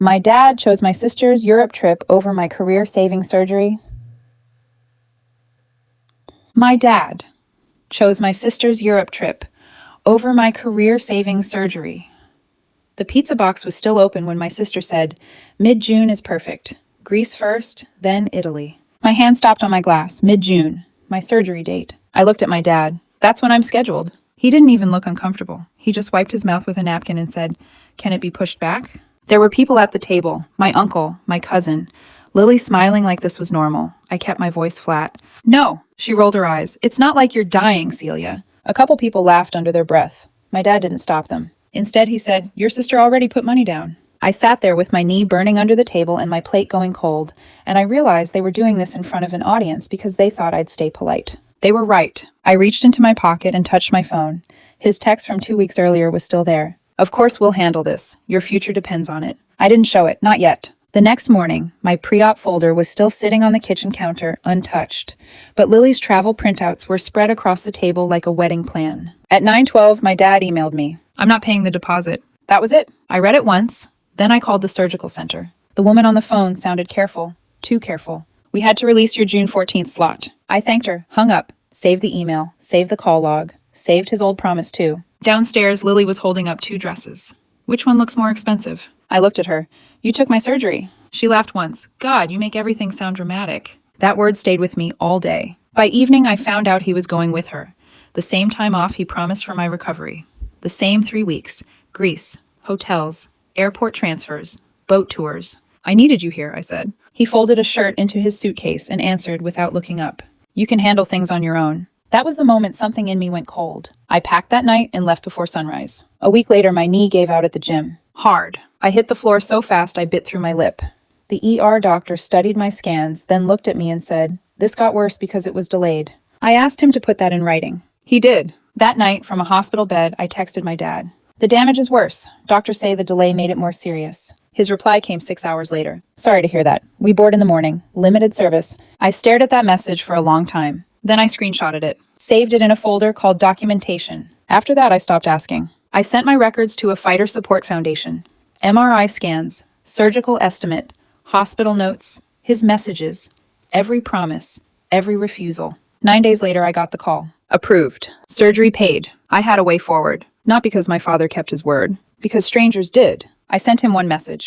My dad chose my sister's Europe trip over my career-saving surgery. My dad chose my sister's Europe trip over my career-saving surgery. The pizza box was still open when my sister said, "Mid-June is perfect. Greece first, then Italy." My hand stopped on my glass. Mid-June. My surgery date. I looked at my dad. "That's when I'm scheduled." He didn't even look uncomfortable. He just wiped his mouth with a napkin and said, "Can it be pushed back?" There were people at the table. My uncle, my cousin. Lily smiling like this was normal. I kept my voice flat. "No." She rolled her eyes. "It's not like you're dying, Celia." A couple people laughed under their breath. My dad didn't stop them. Instead, he said, "Your sister already put money down." I sat there with my knee burning under the table and my plate going cold, and I realized they were doing this in front of an audience because they thought I'd stay polite. They were right. I reached into my pocket and touched my phone. His text from 2 weeks earlier was still there. "Of course we'll handle this. Your future depends on it." I didn't show it, not yet. The next morning, my pre-op folder was still sitting on the kitchen counter, untouched. But Lily's travel printouts were spread across the table like a wedding plan. At 9:12, my dad emailed me. "I'm not paying the deposit." That was it. I read it once. Then I called the surgical center. The woman on the phone sounded careful. Too careful. "We had to release your June 14th slot." I thanked her, hung up, saved the email, saved the call log, saved his old promise too. Downstairs, Lily was holding up 2 dresses. "Which one looks more expensive?" I looked at her. "You took my surgery." She laughed once. "God, you make everything sound dramatic." That word stayed with me all day. By evening, I found out he was going with her. The same time off he promised for my recovery. The same 3 weeks. Greece, hotels, airport transfers, boat tours. "I needed you here," I said. He folded a shirt into his suitcase and answered without looking up. "You can handle things on your own." That was the moment something in me went cold. I packed that night and left before sunrise. A week later, my knee gave out at the gym. Hard. I hit the floor so fast I bit through my lip. The ER doctor studied my scans, then looked at me and said, "This got worse because it was delayed." I asked him to put that in writing. He did. That night, from a hospital bed, I texted my dad. "The damage is worse. Doctors say the delay made it more serious." His reply came 6 hours later. "Sorry to hear that. We board in the morning. Limited service." I stared at that message for a long time. Then I screenshotted it, saved it in a folder called Documentation. After that, I stopped asking. I sent my records to a fighter support foundation. MRI scans, surgical estimate, hospital notes, his messages, every promise, every refusal. 9 days later, I got the call. Approved. Surgery paid. I had a way forward. Not because my father kept his word, because strangers did. I sent him one message.